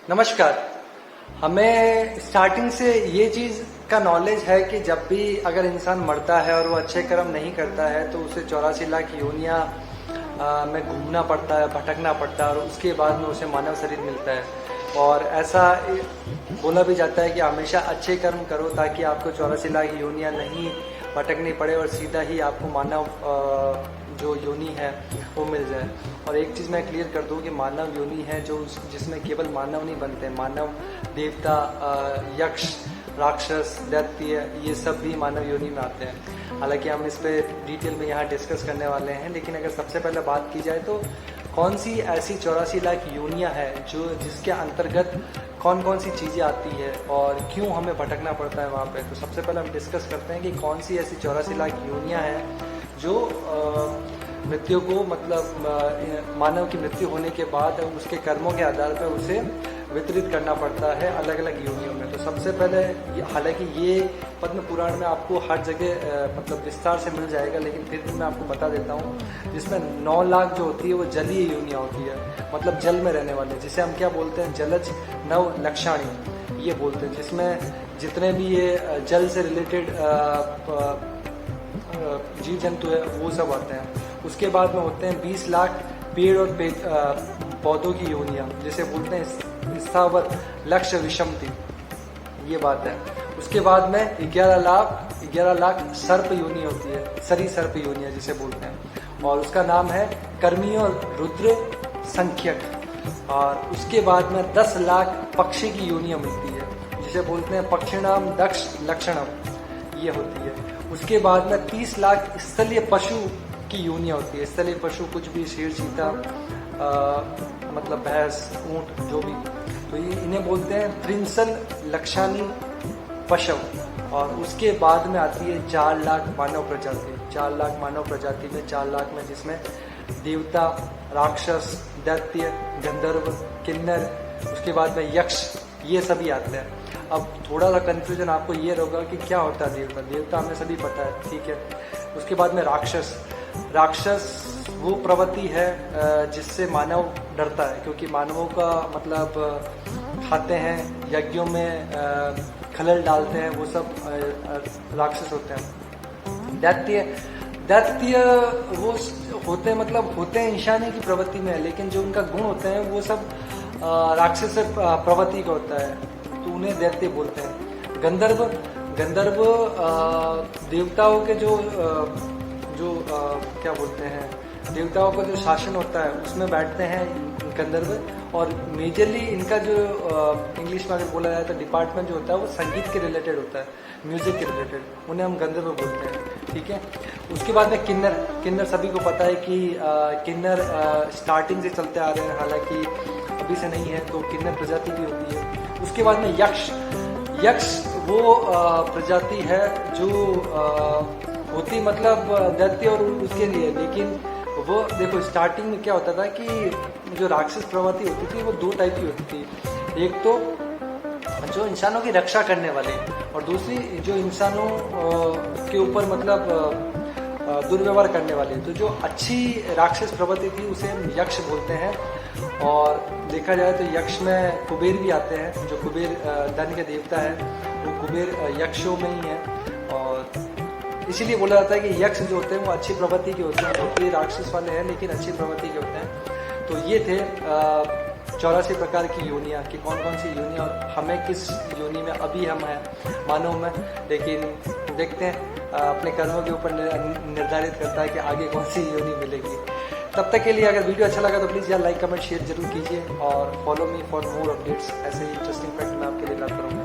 नमस्कार। हमें स्टार्टिंग से ये चीज़ का नॉलेज है कि जब भी अगर इंसान मरता है और वो अच्छे कर्म नहीं करता है तो उसे 84 लाख योनियाँ में घूमना पड़ता है, भटकना पड़ता है और उसके बाद में उसे मानव शरीर मिलता है। और ऐसा बोला भी जाता है कि हमेशा अच्छे कर्म करो ताकि आपको 84 लाख योनियाँ नहीं भटकनी पड़े और सीधा ही आपको मानव जो योनि है वो मिल जाए। और एक चीज़ मैं क्लियर कर दूं कि मानव योनि है जो जिसमें केवल मानव नहीं बनते, मानव, देवता, यक्ष, राक्षस, दैत्य, ये सब भी मानव योनि में आते हैं। हालांकि हम इस पे डिटेल में यहाँ डिस्कस करने वाले हैं, लेकिन अगर सबसे पहले बात की जाए तो कौन सी ऐसी 84 लाख योनियाँ हैं जो जिसके अंतर्गत कौन कौन सी चीज़ें आती है और क्यों हमें भटकना पड़ता है वहाँ पे। तो सबसे पहले हम डिस्कस करते हैं कि कौन सी ऐसी 84 लाख योनियाँ हैं जो मृत्यु को मतलब मानव की मृत्यु होने के बाद उसके कर्मों के आधार पर उसे वितरित करना पड़ता है अलग अलग योनियों में। तो सबसे पहले, हालांकि ये पद्म पुराण में आपको हर जगह मतलब विस्तार से मिल जाएगा, लेकिन फिर भी मैं आपको बता देता हूँ, जिसमें 9 लाख जो होती है वो जलीय योनियाँ होती है, मतलब जल में रहने वाले, जिसे हम क्या बोलते हैं, जलज नव लक्षाणी ये बोलते हैं, जिसमें जितने भी ये जल से रिलेटेड जीव जंतु है वो सब आते हैं। उसके बाद में होते हैं 20 लाख पेड़ और पौधों की योनियाँ, जिसे बोलते हैं स्थावर लक्ष्य विषमति, ये बात है। उसके बाद में 11 लाख सर्प योनि होती है, सरी सर्प योनियाँ जिसे बोलते हैं, और उसका नाम है कर्मी और रुद्र संख्यक। और उसके बाद में 10 लाख पक्षी की योनियाँ मिलती है, जिसे बोलते हैं पक्षिणाम दक्ष लक्षणम, ये होती है। उसके बाद में 30 लाख स्थलीय पशु की योनियाँ होती है। स्थलीय पशु कुछ भी, शेर, चीता, मतलब भैंस, ऊंट, जो भी, तो ये इन्हें बोलते हैं त्रिंसल लक्षानी पशु। और उसके बाद में आती है 4 लाख मानव प्रजाति। 4 लाख मानव प्रजाति में 4 लाख में जिसमें देवता, राक्षस, दैत्य, गंधर्व, किन्नर, उसके बाद में यक्ष, ये सभी आते हैं। अब थोड़ा सा कंफ्यूजन आपको ये होगा कि क्या होता है देवता। देवता हमें सभी पता है, ठीक है। उसके बाद में राक्षस वो प्रवृत्ति है जिससे मानव डरता है, क्योंकि मानवों का मतलब खाते हैं, यज्ञों में खलल डालते हैं, वो सब राक्षस होते हैं। दैत्य वो होते हैं, मतलब होते हैं इंसानी की प्रवृत्ति में, लेकिन जो उनका गुण होते हैं वो सब राक्षस प्रवृत्ति का होता है, तो उन्हें दैत्य बोलते हैं। गंधर्व देवताओं के जो क्या बोलते हैं, देवताओं का जो शासन होता है उसमें बैठते हैं गंधर्व। और मेजरली इनका जो इंग्लिश में अगर बोला जाए तो डिपार्टमेंट जो होता है वो संगीत के रिलेटेड होता है, म्यूजिक के रिलेटेड, उन्हें हम गंधर्व बोलते हैं, ठीक है। उसके बाद में किन्नर सभी को पता है कि किन्नर स्टार्टिंग से चलते आ रहे हैं, हालांकि अभी से नहीं है, तो किन्नर प्रजाति भी होती है। उसके बाद में यक्ष वो प्रजाति है जो होती मतलब दैत्य और उसके लिए, लेकिन वो देखो स्टार्टिंग में क्या होता था कि जो राक्षस प्रवृत्ति होती थी वो 2 टाइप की होती थी। एक तो जो इंसानों की रक्षा करने वाले, और दूसरी जो इंसानों के ऊपर मतलब दुर्व्यवहार करने वाले। तो जो अच्छी राक्षस प्रवृत्ति थी उसे हम यक्ष बोलते हैं। और देखा जाए तो यक्ष में कुबेर भी आते हैं, जो कुबेर धन के देवता है, वो कुबेर यक्षों में ही है। और इसीलिए बोला जाता है कि यक्ष जो होते हैं वो अच्छी प्रवृत्ति के होते हैं, क्योंकि राक्षस वाले हैं लेकिन अच्छी प्रवृत्ति के होते हैं। तो ये थे 84 प्रकार की योनियाँ कि कौन कौन सी योनियाँ, और हमें किस योनि में अभी हम हैं मानव में, लेकिन देखते हैं अपने कर्मों के ऊपर निर्धारित करता है कि आगे कौन सी योनि मिलेगी। तब तक के लिए अगर वीडियो अच्छा लगा तो प्लीज़ यार लाइक, कमेंट, शेयर जरूर कीजिए, और follow me for more updates. ऐसे ही इंटरेस्टिंग फैक्ट मैं आपके लिए लाता रहूँगा।